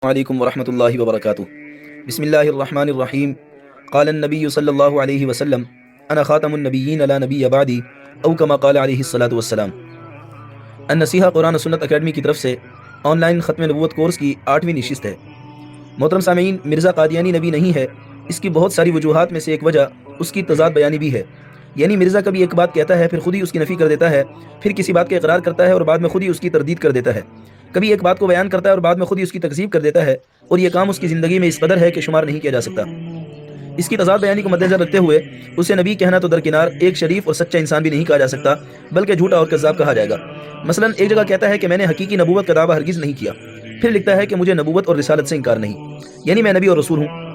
علیکم ورحمۃ اللہ وبرکاتہ۔ بسم اللہ الرحمن الرحیم۔ قال النبی صلی اللہ علیہ وسلم انا خاتم النبیین لا نبی بعدی او کما قال علیہ الصلاۃ والسلام۔ النصیحہ قرآن و سنت اکیڈمی کی طرف سے آن لائن ختم نبوت کورس کی 8ویں نشست ہے۔ محترم سامعین، مرزا قادیانی نبی نہیں ہے، اس کی بہت ساری وجوہات میں سے ایک وجہ اس کی تضاد بیانی بھی ہے۔ یعنی مرزا کبھی ایک بات کہتا ہے پھر خود ہی اس کی نفی کر دیتا ہے، پھر کسی بات کا اقرار کرتا ہے اور بعد میں خود ہی اس کی تردید کر دیتا ہے۔ کبھی ایک بات کو بیان کرتا ہے اور بعد میں خود ہی اس کی تکذیب کر دیتا ہے، اور یہ کام اس کی زندگی میں اس قدر ہے کہ شمار نہیں کیا جا سکتا۔ اس کی تضاد بیانی کو مد نظر رکھتے ہوئے اسے نبی کہنا تو درکنار، ایک شریف اور سچا انسان بھی نہیں کہا جا سکتا، بلکہ جھوٹا اور کذاب کہا جائے گا۔ مثلا ایک جگہ کہتا ہے کہ میں نے حقیقی نبوت کا دعویٰ ہرگز نہیں کیا، پھر لکھتا ہے کہ مجھے نبوت اور رسالت سے انکار نہیں، یعنی میں نبی اور رسول ہوں۔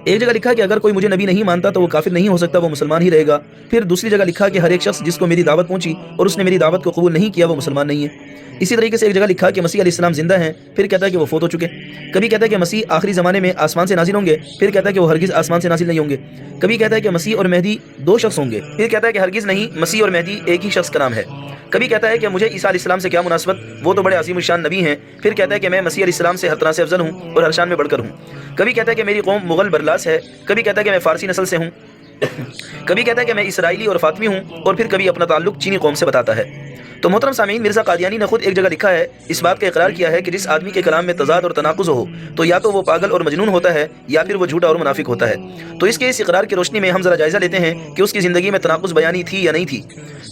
ایک جگہ لکھا کہ اگر کوئی مجھے نبی نہیں مانتا تو وہ کافر نہیں ہو سکتا، وہ مسلمان ہی رہے گا۔ پھر دوسری جگہ لکھا کہ ہر ایک شخص جس کو میری دعوت پہنچی اور اس نے میری دعوت کو قبول نہیں کیا وہ مسلمان نہیں ہے۔ اسی طریقے سے ایک جگہ لکھا کہ مسیح علیہ السلام زندہ ہیں، پھر کہتا ہے کہ وہ فوت ہو چکے۔ کبھی کہتا ہے کہ مسیح آخری زمانے میں آسمان سے نازل ہوں گے، پھر کہتا ہے کہ وہ ہرگز آسمان سے نازل نہیں ہوں گے۔ کبھی کہتا ہے کہ مسیح اور مہدی دو شخص ہوں گے، پھر کہتا ہے کہ ہرگز نہیں، مسیح اور مہدی ایک ہی شخص کا نام ہے۔ کبھی کہتا ہے کہ مجھے عیسیٰ علیہ السلام سے کیا مناسبت، وہ تو بڑے عظیم الشان نبی ہیں، پھر کہتا ہے کہ میں مسیح علیہ السلام سے ہر طرح سے افضل ہوں اور ہر شان میں بڑھ کر ہوں۔ کبھی کہتا ہے کہ میری قوم مغل برلاس ہے، کبھی کہتا ہے کہ میں فارسی نسل سے ہوں، کبھی کہتا ہے کہ میں اسرائیلی اور فاطمی ہوں، اور پھر کبھی اپنا تعلق چینی قوم سے بتاتا ہے۔ تو محترم سامعین، مرزا قادیانی نے خود ایک جگہ لکھا ہے، اس بات کا اقرار کیا ہے کہ جس آدمی کے کلام میں تضاد اور تناقض ہو تو یا تو وہ پاگل اور مجنون ہوتا ہے یا پھر وہ جھوٹا اور منافق ہوتا ہے۔ تو اس کے اس اقرار کی روشنی میں ہم ذرا جائزہ لیتے ہیں کہ اس کی زندگی میں تناقض بیانی تھی یا نہیں تھی۔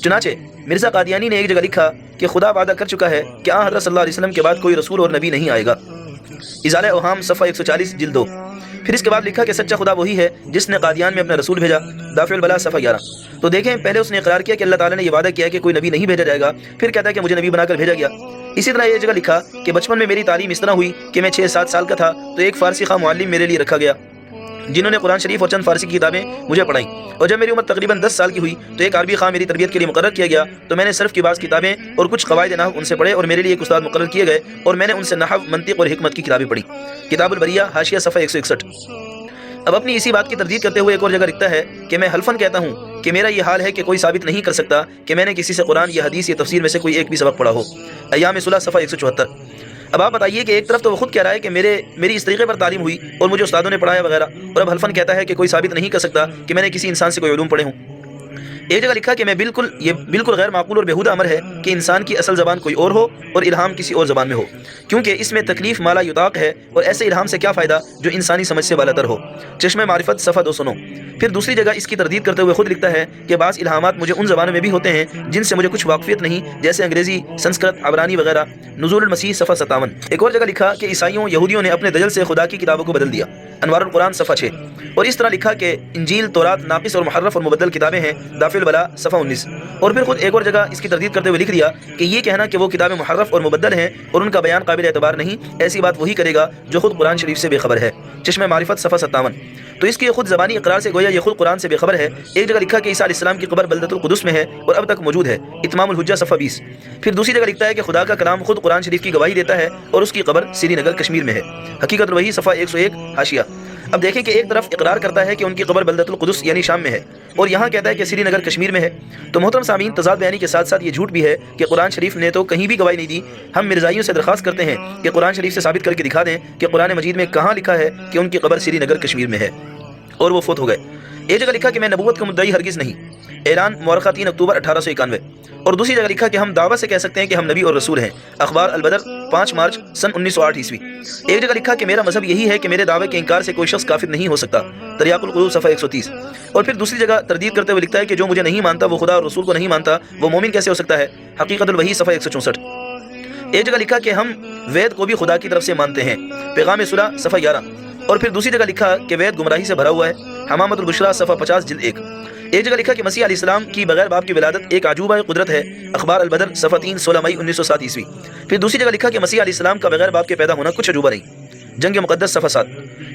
چنانچہ مرزا قادیانی نے ایک جگہ لکھا کہ خدا وعدہ کر چکا ہے کہ حضرت صلی اللہ علیہ وسلم کے بعد کوئی رسول اور نبی نہیں آئے گا۔ ازالہ اوہام صفحہ 140 جلد 2۔ پھر اس کے بعد لکھا کہ سچا خدا وہی ہے جس نے قادیان میں اپنا رسول بھیجا، دافع البلا صفحہ 11۔ تو دیکھیں، پہلے اس نے اقرار کیا کہ اللہ تعالیٰ نے یہ وعدہ کیا کہ کوئی نبی نہیں بھیجا جائے گا، پھر کہتا ہے کہ مجھے نبی بنا کر بھیجا گیا۔ اسی طرح یہ جگہ لکھا کہ بچپن میں میری تعلیم اس طرح ہوئی کہ میں 6-7 سال کا تھا تو ایک فارسی خواہ معلم میرے لیے رکھا گیا جنہوں نے قرآن شریف اور چند فارسی کی کتابیں مجھے پڑھائیں، اور جب میری عمر تقریباً 10 سال کی ہوئی تو ایک عربی خواہ میری تربیت کے لیے مقرر کیا گیا، تو میں نے صرف کی بعض کتابیں اور کچھ قواعد نحو ان سے پڑھے، اور میرے لیے ایک استاد مقرر کیے گئے اور میں نے ان سے نحو، منطق اور حکمت کی کتابیں پڑھی۔ کتاب البریہ حاشیہ صفحہ 161۔ اب اپنی اسی بات کی تردید کرتے ہوئے ایک اور جگہ لکھتا ہے کہ میں حلفاً کہتا ہوں کہ میرا یہ حال ہے کہ کوئی ثابت نہیں کر سکتا کہ میں نے کسی سے قرآن یا حدیث یا تفسیر میں سے کوئی ایک بھی سبق پڑھا ہو۔ ایام صلح صفحہ 174۔ اب آپ بتائیے کہ ایک طرف تو وہ خود کہہ رہا ہے کہ میری اس طریقے پر تعلیم ہوئی اور مجھے استادوں نے پڑھایا وغیرہ، اور اب حلفاً کہتا ہے کہ کوئی ثابت نہیں کر سکتا کہ میں نے کسی انسان سے کوئی علوم پڑھے ہوں۔ ایک جگہ لکھا کہ یہ بالکل غیر معقول اور بیہودہ امر ہے کہ انسان کی اصل زبان کوئی اور ہو اور الہام کسی اور زبان میں ہو، کیونکہ اس میں تکلیف مالا یطاق ہے، اور ایسے الہام سے کیا فائدہ جو انسانی سمجھ سے بالاتر ہو۔ چشمہ معرفت صفحہ 209۔ پھر دوسری جگہ اس کی تردید کرتے ہوئے خود لکھتا ہے کہ بعض الہامات مجھے ان زبانوں میں بھی ہوتے ہیں جن سے مجھے کچھ واقفیت نہیں، جیسے انگریزی، سنسکرت، عبرانی وغیرہ۔ نزول المسیح صفحہ 57۔ ایک اور جگہ لکھا کہ عیسائیوں، یہودیوں نے اپنے دجل سے خدا کی کتابوں کو بدل دیا، انوار القرآن صفحہ 6۔ اور اس طرح لکھا کہ انجیل، تورات ناقص اور محرف اور مبدل کتابیں ہیں، دافع البلا صفحہ 19۔ اور پھر خود ایک اور جگہ اس کی تردید کرتے ہوئے لکھ دیا کہ یہ کہنا کہ وہ کتابیں محرف اور مبدل ہیں اور ان کا بیان قابل اعتبار نہیں، ایسی بات وہی کرے گا جو خود قرآن شریف سے بے خبر ہے۔ چشمہ معرفت صفحہ 57۔ تو اس کی خود زبانی اقرار سے گویا یہ خود قرآن سے بے خبر ہے۔ ایک جگہ لکھا کہ عیسیٰ علیہ السلام کی قبر بلدۃ القدس میں ہے اور اب تک موجود ہے، اتمام الحجہ صفحہ 20۔ پھر دوسری جگہ لکھتا ہے کہ خدا کا کلام خود قرآن شریف کی گواہی دیتا ہے اور اس کی قبر سری نگر کشمیر میں ہے، حقیقت الوحی صفحہ 101 حاشیہ۔ اب دیکھیں کہ ایک طرف اقرار کرتا ہے کہ ان کی قبر بلدۃ القدس یعنی شام میں ہے، اور یہاں کہتا ہے کہ سری نگر کشمیر میں ہے۔ تو محترم سامعین، تضاد بیانی کے ساتھ ساتھ یہ جھوٹ بھی ہے کہ قرآن شریف نے تو کہیں بھی گواہی نہیں دی۔ ہم مرزائیوں سے درخواست کرتے ہیں کہ قرآن شریف سے ثابت کر کے دکھا دیں کہ قرآن مجید میں کہاں لکھا ہے کہ ان کی قبر سری نگر کشمیر میں ہے اور وہ فوت ہو گئے۔ ایک جگہ لکھا کہ میں نبوت کا مدعی ہرگز نہیں، اعلان مورخہ 3 اکتوبر 1891۔ اور دوسری جگہ لکھا کہ ہم دعویٰ سے کہہ سکتے ہیں کہ ہم نبی اور رسول ہیں، اخبار البدر 5 مارچ سن 1908 عیسوی۔ ایک جگہ لکھا کہ میرا مذہب یہی ہے کہ میرے دعوے کے انکار سے کوئی شخص کافر نہیں ہو سکتا، تریاق القلوب صفحہ 130۔ اور پھر دوسری جگہ تردید کرتے ہوئے لکھتا ہے کہ جو مجھے نہیں مانتا وہ خدا اور رسول کو نہیں مانتا، وہ مومن کیسے ہو سکتا ہے، حقیقت الوحی صفحہ 164۔ ایک جگہ لکھا کہ ہم وید کو بھی خدا کی طرف سے مانتے ہیں، پیغام صلح صفحہ 11۔ اور پھر دوسری جگہ لکھا کہ وید گمراہی سے بھرا ہوا ہے، حمامت البشرا صفحہ 50 جلد 1۔ ایک جگہ لکھا کہ مسیح علیہ السلام کی بغیر باپ کی ولادت ایک عجوبہ قدرت ہے، اخبار البدر صفحہ 3 16 مئی 1907 عیسوی۔ پھر دوسری جگہ لکھا کہ مسیح علیہ السلام کا بغیر باپ کے پیدا ہونا کچھ عجوبہ نہیں، جنگ مقدس صفحہ 7۔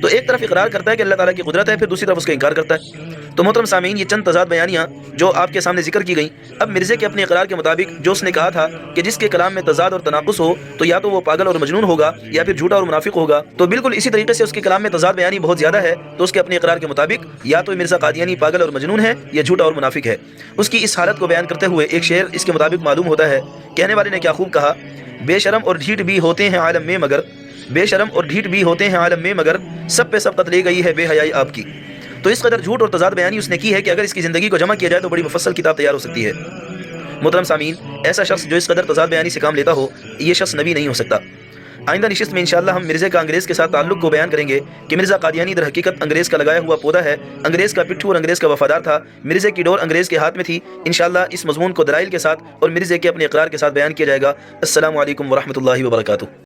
تو ایک طرف اقرار کرتا ہے کہ اللہ تعالیٰ کی قدرت ہے، پھر دوسری طرف اس کا انکار کرتا ہے۔ تو محترم سامعین، یہ چند تضاد بیانیاں جو آپ کے سامنے ذکر کی گئیں، اب مرزے کے اپنے اقرار کے مطابق جو اس نے کہا تھا کہ جس کے کلام میں تضاد اور تناقض ہو تو یا تو وہ پاگل اور مجنون ہوگا یا پھر جھوٹا اور منافق ہوگا، تو بالکل اسی طریقے سے اس کے کلام میں تضاد بیانی بہت زیادہ ہے، تو اس کے اپنے اقرار کے مطابق یا تو مرزا قادیانی پاگل اور مجنون ہے یا جھوٹا اور منافق ہے۔ اس کی اس حالت کو بیان کرتے ہوئے ایک شعر اس کے مطابق معلوم ہوتا ہے، کہنے والے نے کیا خوب کہا، بے شرم اور ڈھیٹ بھی ہوتے ہیں عالم میں مگر بے شرم اور ڈھیٹ بھی ہوتے ہیں عالم میں مگر سب پہ سب قتل گئی ہے بے حیائی آپ کی. تو اس قدر جھوٹ اور تضاد بیانی اس نے کی ہے کہ اگر اس کی زندگی کو جمع کیا جائے تو بڑی مفصل کتاب تیار ہو سکتی ہے. محترم سامعین، ایسا شخص جو اس قدر تضاد بیانی سے کام لیتا ہو یہ شخص نبی نہیں ہو سکتا. آئندہ نشست میں انشاءاللہ ہم مرزا کا انگریز کے ساتھ تعلق کو بیان کریں گے کہ مرزا قادیانی در حقیقت انگریز کا لگایا ہوا پودا ہے، انگریز کا پٹھو اور انگریز کا وفادار تھا. مرزا کی ڈور انگریز کے ہاتھ میں تھی. انشاءاللہ اس مضمون کو دلائل کے ساتھ اور مرزا کے اپنے اقرار کے ساتھ بیان کیا جائے گا. السلام علیکم ورحمۃ اللہ وبرکاتہ.